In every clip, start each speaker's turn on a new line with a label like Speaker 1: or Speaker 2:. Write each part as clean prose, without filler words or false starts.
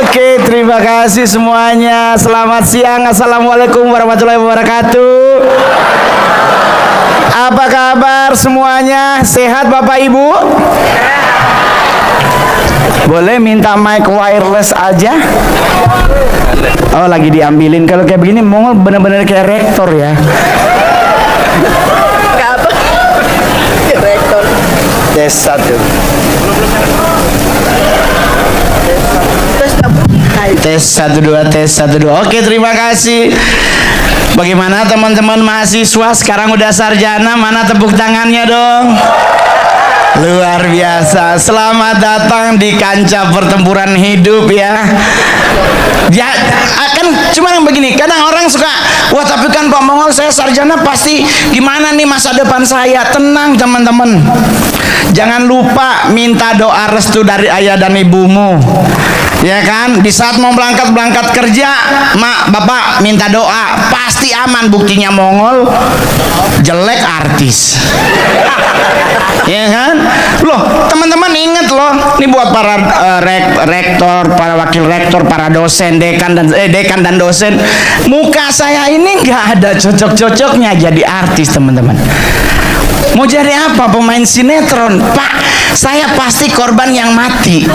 Speaker 1: Oke, terima kasih semuanya. Selamat siang. Assalamualaikum warahmatullahi wabarakatuh. Apa kabar semuanya? Sehat Bapak Ibu? Boleh minta mic wireless aja? Oh, lagi diambilin. Kalau kayak begini Mongol bener-bener kayak rektor ya.
Speaker 2: Apa? Rektor.
Speaker 1: Tes 1. Tes 1 2 tes 1 2. Oke, terima kasih. Bagaimana teman-teman mahasiswa sekarang udah sarjana? Mana tepuk tangannya dong? Luar biasa. Selamat datang di kancah pertempuran hidup ya. Ya, akan cuma yang begini. Kadang orang suka, wah tapi kan Pak Mongol saya sarjana pasti gimana nih masa depan saya? Tenang teman-teman. Jangan lupa minta doa restu dari ayah dan ibumu. Ya kan, di saat mau berangkat kerja, mak, bapak minta doa, pasti aman. Buktinya Mongol jelek artis. Ya kan? Loh, teman-teman inget loh, ini buat para rektor, para wakil rektor, para dosen, dekan dan dosen. Muka saya ini nggak ada cocok-cocoknya jadi artis, teman-teman. Mau jadi apa? Pemain sinetron. Pak, saya pasti korban yang mati.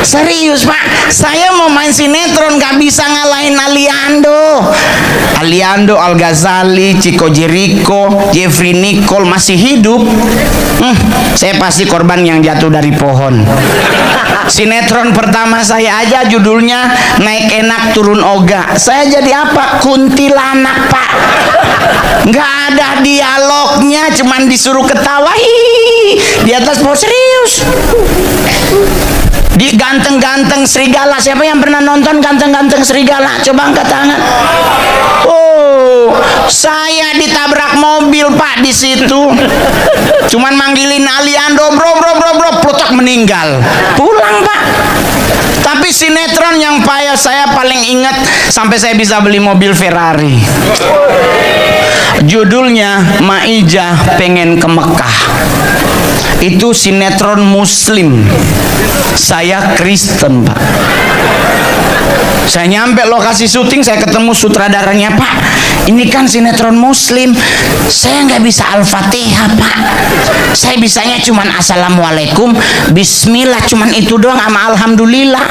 Speaker 1: Serius Pak, saya mau main sinetron gak bisa ngalahin Aliando, Al Ghazali, Chico Jericho, Jeffrey Nicole masih hidup. Saya pasti korban yang jatuh dari pohon. Sinetron pertama saya aja judulnya Naik Enak Turun Oga. Saya jadi apa? Kuntilanak Pak. Nggak ada dialognya, cuman disuruh ketawa di atas pohon. Serius. Di Ganteng-Ganteng Serigala. Siapa yang pernah nonton Ganteng-Ganteng Serigala? Coba angkat tangan. Oh, saya ditabrak mobil Pak di situ. Cuman manggilin Aliando, bro, plutok meninggal. Pulang Pak. Tapi sinetron yang saya paling ingat sampai saya bisa beli mobil Ferrari. Judulnya Maijah Pengen ke Mekah. Itu sinetron Muslim. Saya Kristen Pak. Saya nyampe lokasi syuting, saya ketemu sutradaranya, Pak, ini kan sinetron Muslim, saya nggak bisa Al-Fatihah Pak, saya bisanya cuman Assalamualaikum, Bismillah, cuman itu doang sama Alhamdulillah.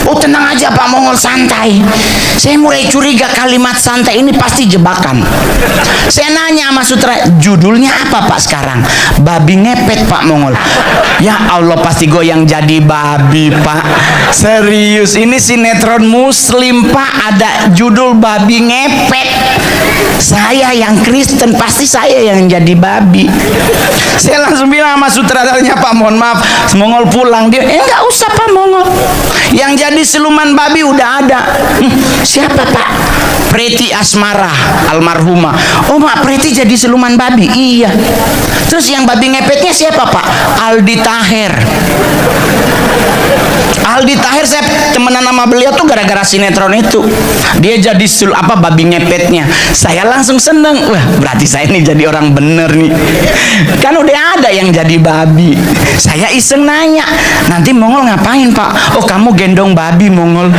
Speaker 1: Oh tenang aja Pak Mongol, santai. Saya mulai curiga kalimat santai ini pasti jebakan. Saya nanya sama sutra, judulnya apa Pak sekarang? Babi ngepet Pak Mongol. Ya Allah, pasti goyang jadi babi Pak. Serius, ini sinetron Muslim Pak, ada judul babi ngepet. Saya yang Kristen, pasti saya yang jadi babi. Saya langsung bilang sama sutradaranya, Pak mohon maaf, Mongol pulang. Dia, enggak usah Pak Mongol, yang jadi siluman babi udah ada. Siapa Pak? Preti Asmara almarhumah. Oh Mak, Preti jadi siluman babi? Iya. Terus yang babi ngepetnya siapa Pak? Aldi Taher. Aldi Taher, saya temenan sama beliau tuh gara-gara sinetron itu. Dia jadi babi ngepetnya. Saya langsung seneng. Wah, berarti saya ini jadi orang bener nih. Kan udah ada yang jadi babi. Saya iseng nanya, nanti Mongol ngapain Pak? Oh kamu gendong babi Mongol.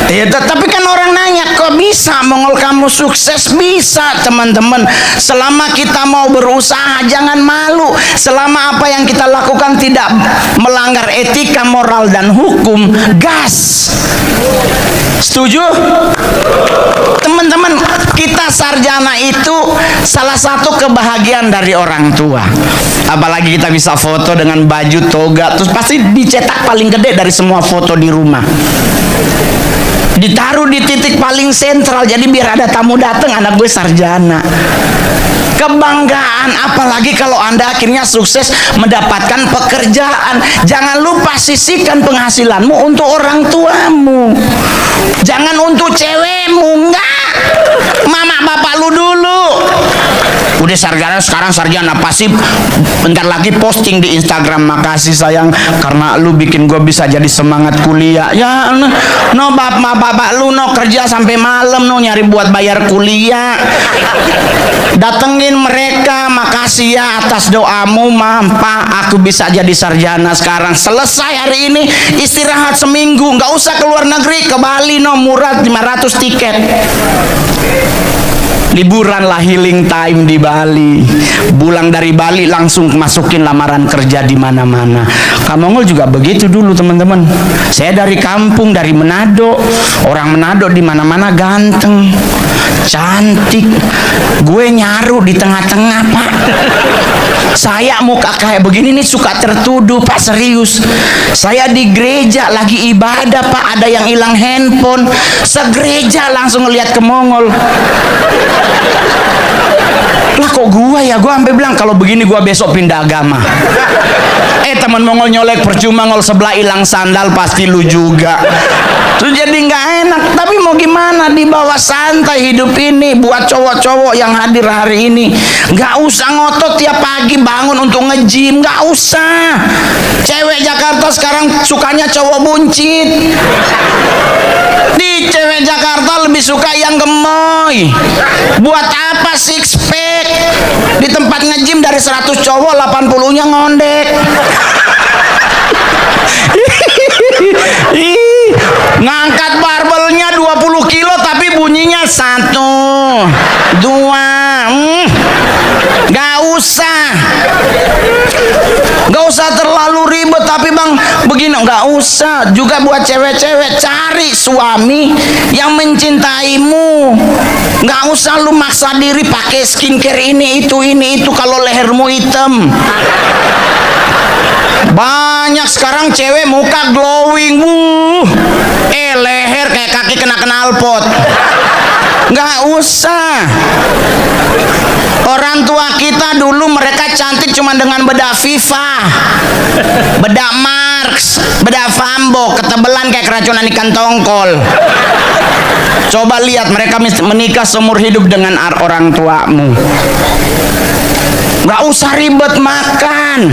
Speaker 1: Ya, tapi kan orang nanya, kok bisa Mongol kamu sukses? Bisa teman-teman, selama kita mau berusaha jangan malu. Selama apa yang kita lakukan tidak melanggar etika, moral dan hukum, gas. Setuju? Teman-teman, kita sarjana itu salah satu kebahagiaan dari orang tua. Apalagi kita bisa foto dengan baju toga, terus pasti dicetak paling gede dari semua foto di rumah, ditaruh di titik paling sentral, jadi biar ada tamu datang, anak gue sarjana. Kebanggaan, apalagi kalau Anda akhirnya sukses mendapatkan pekerjaan. Jangan lupa sisihkan penghasilanmu untuk orang tuamu, jangan untuk cewekmu, enggak, mama bapak lu dulu. Udah sarjana, sekarang sarjana pasif. Bentar lagi posting di Instagram, makasih sayang karena lu bikin gue bisa jadi semangat kuliah. Ya no bapak lu no kerja sampai malam no nyari buat bayar kuliah. Datengin mereka, makasih ya atas doamu mampa aku bisa jadi sarjana sekarang. Selesai hari ini istirahat seminggu, nggak usah keluar negeri, ke Bali no murah 500 tiket. Liburan lah, healing time di Bali. Pulang dari Bali langsung masukin lamaran kerja di mana-mana. Kak Mongol juga begitu dulu teman-teman. Saya dari kampung, dari Manado. Orang Manado di mana-mana ganteng, cantik. Gue nyaru di tengah-tengah, Pak. Saya muka kayak begini nih suka tertuduh, Pak, serius. Saya di gereja lagi ibadah, Pak, ada yang hilang handphone. Segereja langsung ngeliat ke Mongol. Lah kok gua ya, gua sampai bilang kalau begini gua besok pindah agama. Teman Mongol nyolek percuma, ngol sebelah hilang sandal pasti lu juga. Terus jadi nggak enak, tapi mau gimana, dibawa santai hidup ini. Buat cowok-cowok yang hadir hari ini, nggak usah ngotot tiap pagi bangun untuk nge-gym, nggak usah. Cewek Jakarta sekarang sukanya cowok buncit. Di cewek Jakarta lebih suka yang gemoy. Buat apa six pack? Di tempat nge-gym dari 100 cowok 80-nya ngondek. Ngangkat barbelnya 20 kilo tapi bunyinya 1, 2. Gak usah terlalu ribet. Tapi bang begini, gak usah juga. Buat cewek-cewek, cari suami yang mencintaimu. Gak usah lu maksa diri pakai skincare ini itu kalau lehermu hitam. Banyak sekarang cewek muka glowing, leher kayak kaki kena knalpot. Nggak usah. Orang tua kita dulu mereka cantik cuma dengan bedak Viva, bedak Marx, bedak Fambo, ketebelan kayak keracunan ikan tongkol. Coba lihat mereka menikah seumur hidup dengan orang tuamu. Nggak usah ribet makan.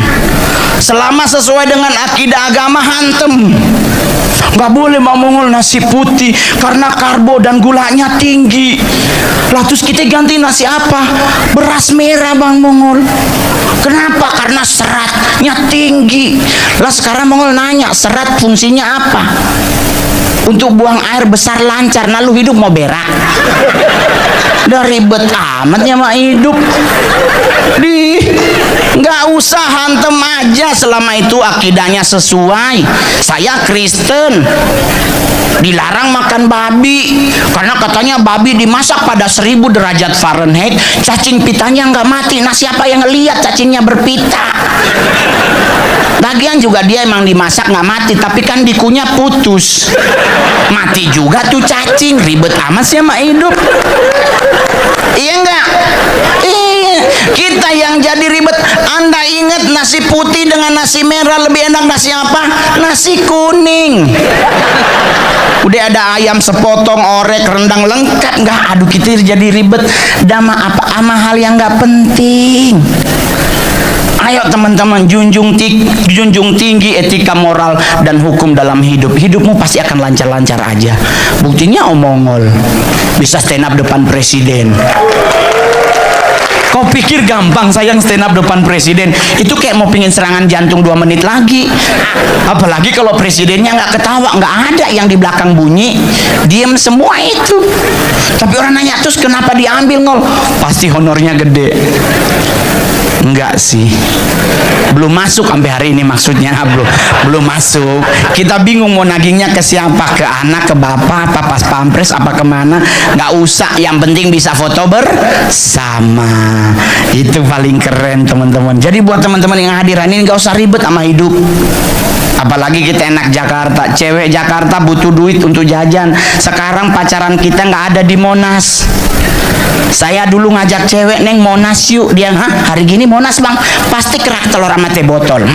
Speaker 1: Selama sesuai dengan akidah agama, hantem. Nggak boleh Bang Mongol nasi putih karena karbo dan gulanya tinggi. Lah terus kita ganti nasi apa? Beras merah Bang Mongol. Kenapa? Karena seratnya tinggi. Lah sekarang Mongol nanya, serat fungsinya apa? Untuk buang air besar lancar. Nah lu hidup mau berak? Udah ribet amat ya mak hidup. Nggak usah, hantem aja selama itu akidahnya sesuai. Saya Kristen, dilarang makan babi karena katanya babi dimasak pada 1000 derajat Fahrenheit, cacing pitanya nggak mati. Nah siapa yang ngelihat cacingnya berpita? Lagian juga dia emang dimasak nggak mati, tapi kan dikunya putus, mati juga tuh cacing. Ribet amat sih sama hidup. Iya enggak? Iya, kita yang jadi ribet. Anda ingat nasi putih dengan nasi merah lebih enak nasi apa? Nasi kuning. Udah ada ayam sepotong, orek, rendang lengkap. Enggak, aduh kita jadi ribet sama apa hal yang nggak penting. Ayo teman-teman, junjung tinggi etika moral dan hukum dalam hidup. Hidupmu pasti akan lancar-lancar aja. Buktinya Om Mongol bisa stand up depan presiden. Kau pikir gampang sayang stand up depan presiden? Itu kayak mau pingin serangan jantung 2 menit lagi. Apalagi kalau presidennya nggak ketawa, nggak ada yang di belakang bunyi, diem semua itu. Tapi orang nanya, terus kenapa diambil Ngol? Pasti honornya gede. Enggak sih, belum masuk sampai hari ini, maksudnya belum masuk. Kita bingung mau nagihnya ke siapa, ke anak, ke bapak, apa pas pampres, apa kemana. Nggak usah, yang penting bisa foto bersama. Itu paling keren teman-teman. Jadi buat teman-teman yang hadiran ini nggak usah ribet sama hidup. Apalagi kita enak Jakarta, cewek Jakarta butuh duit untuk jajan. Sekarang pacaran kita nggak ada di Monas. Saya dulu ngajak cewek, "Neng Monas yuk." Dia, "Hah, hari gini Monas bang?" "Pasti kerak telur sama teh botol."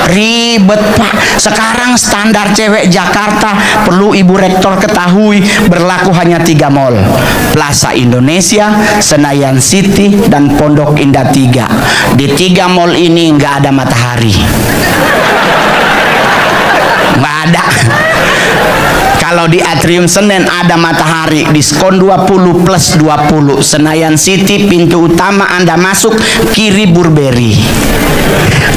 Speaker 1: Ribet pak. Sekarang standar cewek Jakarta, perlu ibu rektor ketahui, berlaku hanya 3 mall: Plaza Indonesia, Senayan City, dan Pondok Indah 3. Di 3 mall ini nggak ada matahari, nggak ada. Kalau di Atrium Senen ada matahari, diskon 20 plus 20. Senayan City, pintu utama Anda masuk, kiri Burberry,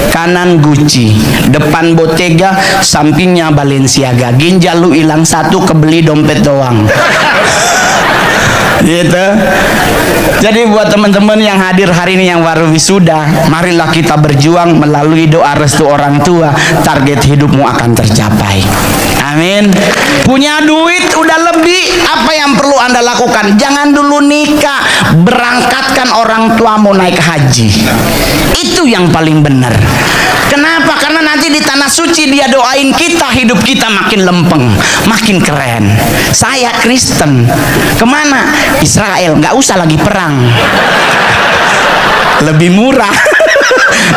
Speaker 1: kanan Gucci, depan Bottega, sampingnya Balenciaga. Ginjal lu hilang 1, kebeli dompet doang. Gitu. Jadi buat teman-teman yang hadir hari ini yang baru wisuda, marilah kita berjuang melalui doa restu orang tua, target hidupmu akan tercapai. Amin. Punya duit udah lebih, apa yang perlu Anda lakukan? Jangan dulu nikah, berangkatkan orang tuamu naik haji. Itu yang paling benar. Kenapa? Karena nanti di tanah suci dia doain kita, hidup kita makin lempeng, makin keren. Saya Kristen, kemana? Israel, nggak usah lagi perang, lebih murah.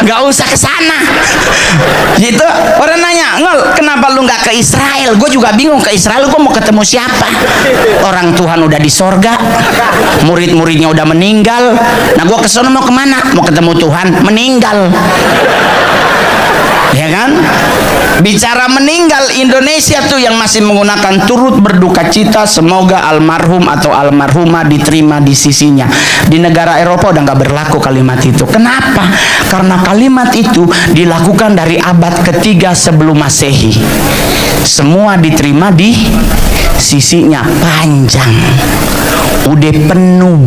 Speaker 1: Nggak usah ke sana. Gitu. Orang nanya, "Ngol, kenapa lu nggak ke Israel?" Gue juga bingung, ke Israel gue mau ketemu siapa? Orang Tuhan udah di sorga, murid-muridnya udah meninggal. Nah gue kesana mau kemana? Mau ketemu Tuhan meninggal. Ya kan? Bicara meninggal, Indonesia tuh yang masih menggunakan turut berduka cita, semoga almarhum atau almarhumah diterima di sisinya. Di negara Eropa udah nggak berlaku kalimat itu. Kenapa? Karena kalimat itu dilakukan dari abad ketiga sebelum Masehi. Semua diterima di sisinya. Panjang, udah penuh.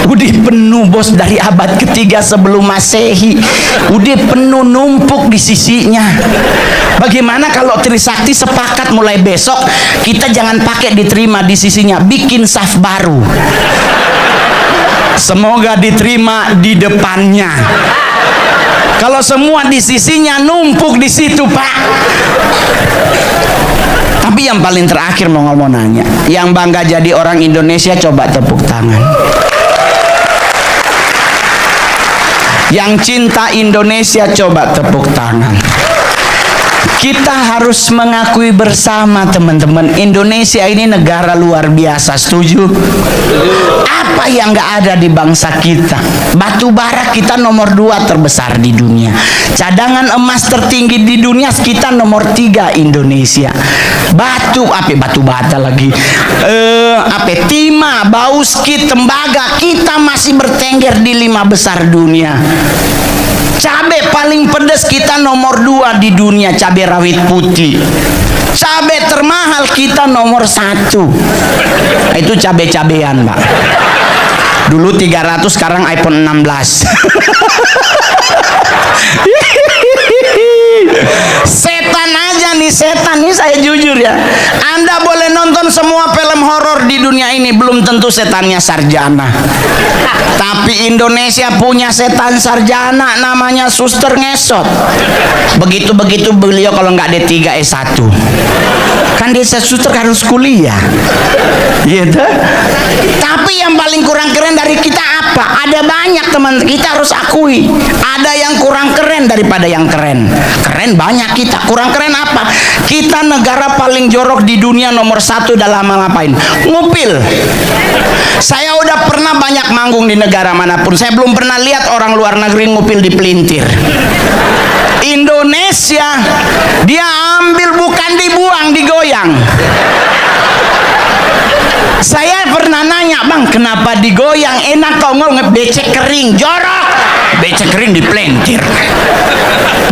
Speaker 1: Udah penuh bos, dari abad ketiga sebelum Masehi. Udah penuh, numpuk di sisinya. Bagaimana kalau Trisakti sepakat mulai besok kita jangan pakai diterima di sisinya, bikin saf baru. Semoga diterima di depannya. Kalau semua di sisinya, numpuk di situ pak. Tapi yang paling terakhir mau nanya, yang bangga jadi orang Indonesia coba tepuk tangan. Yang cinta Indonesia coba tepuk tangan. Kita harus mengakui bersama teman-teman, Indonesia ini negara luar biasa. Setuju? Apa yang gak ada di bangsa kita? Batu bara kita nomor 2 terbesar di dunia. Cadangan emas tertinggi di dunia kita nomor 3 Indonesia. Batu bata lagi. Timah, bauskit, tembaga kita masih bertengger di 5 besar dunia. Cabai paling pedas kita nomor 2 di dunia, cabai rawit putih. Cabai termahal kita nomor 1. Itu cabai-cabean, Pak. Dulu 300, sekarang iPhone 16. Setan aja nih, setan nih, saya jujur ya. Anda boleh nonton semua film horor di dunia ini, belum tentu setannya sarjana. Tapi Indonesia punya setan sarjana, namanya Suster Ngesot. Begitu-begitu beliau kalau nggak D3 S1. Kan dia suster harus kuliah. Gitu. Tapi yang paling kurang keren dari kita apa? Ada banyak teman, kita harus akui. Ada yang kurang keren daripada yang keren. Keren banyak kita, kurang keren apa? Kita negara paling jorok di dunia nomor 1 dalam ngapain? Ngupil. Saya udah pernah banyak manggung di negara manapun, saya belum pernah lihat orang luar negeri ngupil di pelintir. Indonesia dia ambil, bukan dibuang, digoyang. Saya pernah nanya, "Bang, kenapa digoyang? Enak kau ngomong becek kering, jorok." Becek kering di pelintir.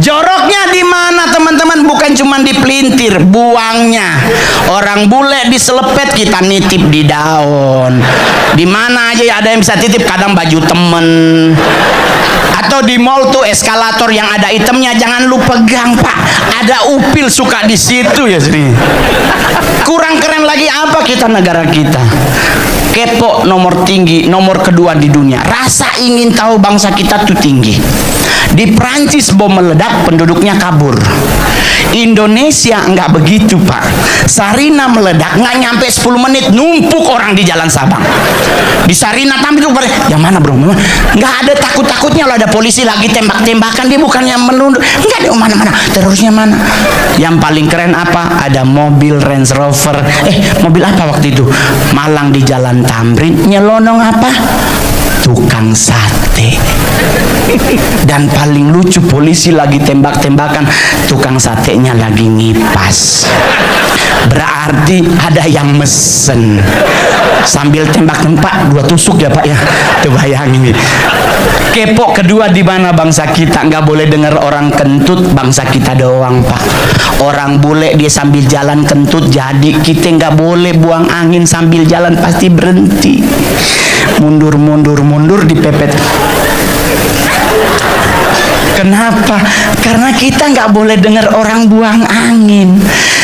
Speaker 1: Joroknya di mana teman-teman? Bukan cuma di pelintir, buangnya. Orang bule diselepet, kita nitip di daun. Di mana aja ada yang bisa titip, kadang baju temen. Atau di mall tuh eskalator yang ada itemnya jangan lu pegang Pak, ada upil suka di situ ya Sri. Kurang keren lagi apa kita negara kita? Kepo nomor tinggi, nomor kedua di dunia. Rasa ingin tahu bangsa kita tuh tinggi. Di Prancis bom meledak, penduduknya kabur. Indonesia nggak begitu Pak. Sarina meledak nggak nyampe 10 menit numpuk orang di Jalan Sabang. Di Sarina tampil tuh yang mana bro? Nggak ada takut-takutnya loh, ada polisi lagi tembak-tembakan, dia bukannya menunduk, nggak ada mana-mana. Terusnya mana? Yang paling keren apa? Ada mobil Range Rover. Mobil apa waktu itu? Malang di Jalan Tamrin, nyelonong apa? Tukang sate. Dan paling lucu, polisi lagi tembak-tembakan, tukang satenya lagi ngipas. Berarti ada yang mesen. Sambil tembak-tembak 2 tusuk ya Pak ya. Tuh bayangin nih. Kepo kedua di mana bangsa kita? Nggak boleh dengar orang kentut, bangsa kita doang Pak. Orang bule dia sambil jalan kentut jadi, kita nggak boleh buang angin sambil jalan, pasti berhenti. Mundur dipepet. Kenapa? Karena kita nggak boleh dengar orang buang angin.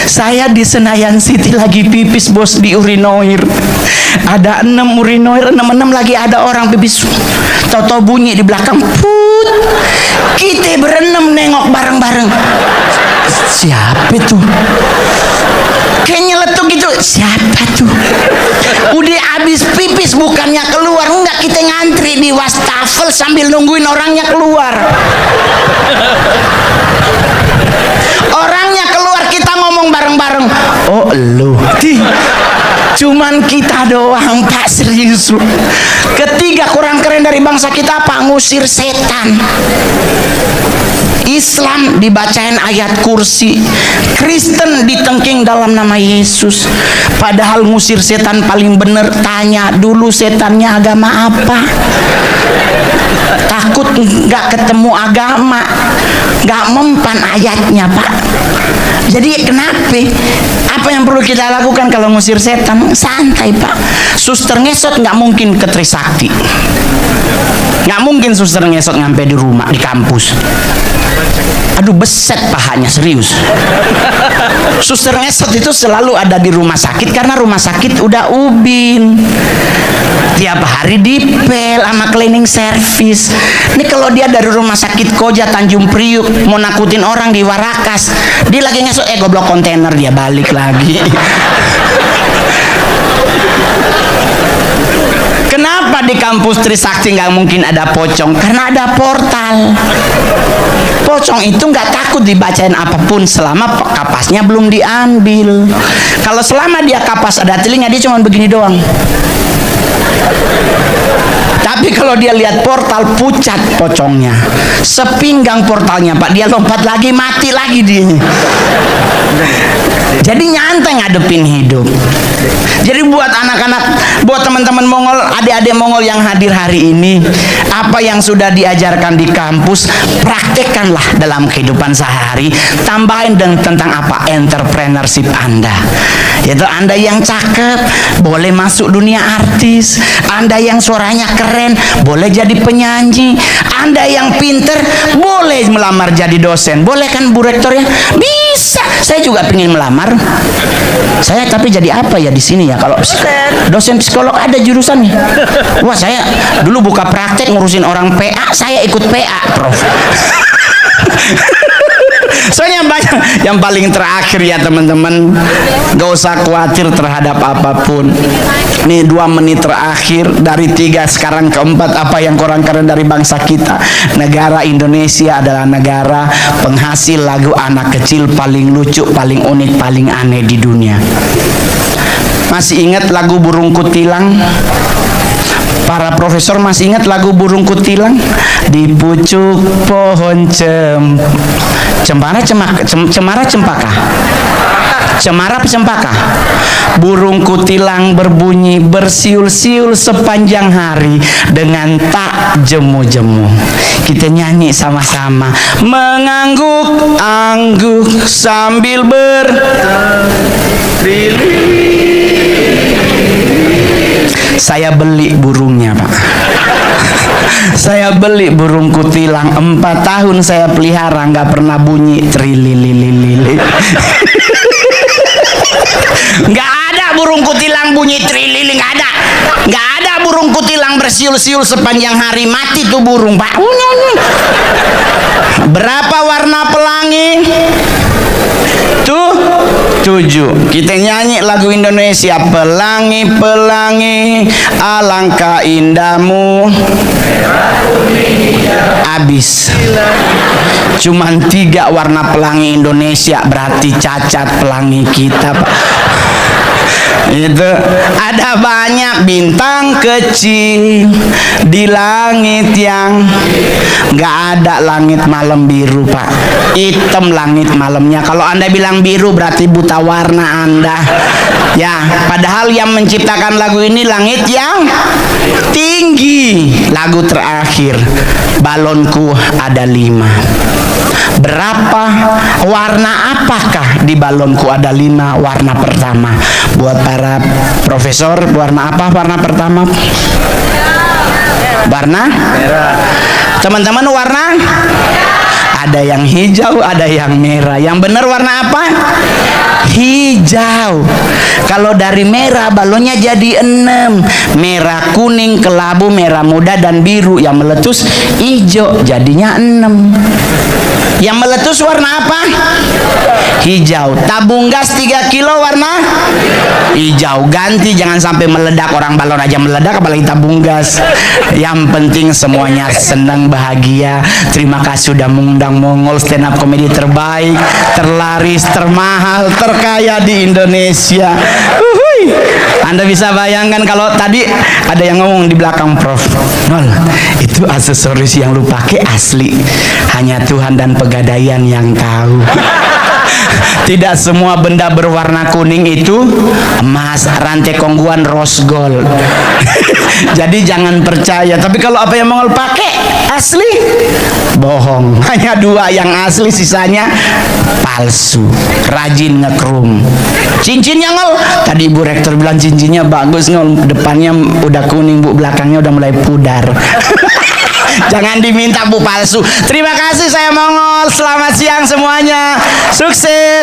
Speaker 1: Saya di Senayan City lagi pipis bos di urinoir. Ada 6 urinoir, 6 lagi ada orang pipis. Toto bunyi di belakang. Put. Kita berenam nengok bareng-bareng. Siapa itu? Kayak nyeletuk gitu. Siapa tuh? Udah habis pipis bukannya keluar, enggak, kita ngantri di wastafel sambil nungguin orangnya keluar. Orangnya keluar, kita ngomong bareng-bareng. Oh lu, cuman kita doang Pak, serius. Ketiga kurang keren dari bangsa kita apa? Ngusir setan. Islam dibacain ayat kursi, Kristen ditengking dalam nama Yesus. Padahal ngusir setan paling bener, tanya dulu setannya agama apa. Takut nggak ketemu agama, nggak mempan ayatnya Pak. Jadi kenapa? Apa yang perlu kita lakukan kalau ngusir setan? Santai Pak. Suster ngesot nggak mungkin ke Trisakti, nggak mungkin suster ngesot nyampe di rumah, di kampus. Aduh beset pahanya, serius. Suster ngesot itu selalu ada di rumah sakit karena rumah sakit udah ubin. Tiap hari dipel sama cleaning service. Ini kalau dia dari rumah sakit Koja Tanjung Priuk mau nakutin orang di Warakas, dia lagi ngesot, goblok kontainer, dia balik lagi. Kenapa di kampus Trisakti nggak mungkin ada pocong? Karena ada portal. Pocong itu nggak takut dibacain apapun selama kapasnya belum diambil. Kalau selama dia kapas ada telinga, dia cuma begini doang. Tapi kalau dia lihat portal, pucat pocongnya, sepinggang portalnya Pak, dia lompat lagi, mati lagi dia. Jadi nyantai ngadepin hidup. Jadi buat anak-anak, buat teman-teman Mongol, adik-adik Mongol yang hadir hari ini, apa yang sudah diajarkan di kampus, praktekkanlah dalam kehidupan sehari. Tambahin tentang apa? Entrepreneurship Anda. Yaitu Anda yang cakep, boleh masuk dunia artis. Anda yang suaranya keren, boleh jadi penyanyi. Anda yang pinter, boleh melamar jadi dosen. Boleh kan Bu Rektor ya? Bisa. Saya juga pengen melamar. Saya tapi jadi apa ya di sini ya? Kalau dosen psikolog ada jurusannya. Wah, saya dulu buka praktek ngurusin orang PA, saya ikut PA, Prof. Soalnya banyak. Yang paling terakhir ya teman-teman, gak usah khawatir terhadap apapun. Nih 2 menit terakhir dari 3 sekarang ke 4, apa yang kurang keren dari bangsa kita? Negara Indonesia adalah negara penghasil lagu anak kecil paling lucu, paling unik, paling aneh di dunia. Masih ingat lagu Burung Kutilang? Para profesor masih ingat lagu Burung Kutilang? Di pucuk pohon cemara cempaka. Cemara cempaka. Burung kutilang berbunyi bersiul-siul sepanjang hari dengan tak jemu-jemu. Kita nyanyi sama-sama. Mengangguk-angguk sambil saya beli burungnya Pak. Saya beli burung kutilang 4 tahun saya pelihara, nggak pernah bunyi trililililili. Nggak ada burung kutilang bunyi trilili, nggak ada. Nggak ada burung kutilang bersiul-siul sepanjang hari, mati tuh burung, Pak. Berapa warna pelangi? Tuh 7. Kita nyanyi lagu Indonesia, pelangi pelangi alangkah indahmu. Habis. Cuman 3 warna pelangi Indonesia, berarti cacat pelangi kita, Pak. Itu ada banyak bintang kecil di langit yang nggak ada langit malam biru, Pak. Hitam langit malamnya. Kalau Anda bilang biru berarti buta warna Anda. Ya, padahal yang menciptakan lagu ini langit yang tinggi. Lagu terakhir, balonku ada 5. Berapa warna apakah di balonku ada 5? Warna pertama. Buat para profesor, warna apa warna pertama? Warna merah. Teman-teman, warna? Ada yang hijau, ada yang merah. Yang benar warna apa? Hijau. Kalau dari merah balonnya jadi 6. Merah, kuning, kelabu, merah muda, dan biru. Yang meletus hijau, jadinya 6. Yang meletus warna apa? Hijau. Tabung gas 3 kilo warna hijau. Ganti, jangan sampai meledak. Orang balon aja meledak, apalagi tabung gas. Yang penting semuanya senang, bahagia. Terima kasih sudah mengundang Mongol stand up komedi terbaik, terlaris, termahal, terkaya di Indonesia. Anda bisa bayangkan kalau tadi ada yang ngomong di belakang, Prof, Nol, itu aksesoris yang lu pakai asli, hanya Tuhan dan Pegadaian yang tahu. Tidak semua benda berwarna kuning itu emas, rantai kongguan rose gold. Jadi jangan percaya. Tapi kalau apa yang Mongol pakai asli, bohong. Hanya 2 yang asli, sisanya palsu. Rajin ngekrum. Cincinnya, Ngol, tadi Ibu Rektor bilang cincinnya bagus, Ngol, depannya udah kuning, Bu, belakangnya udah mulai pudar. Jangan diminta, Bu, palsu. Terima kasih, saya Mongol. Selamat siang semuanya. Sukses.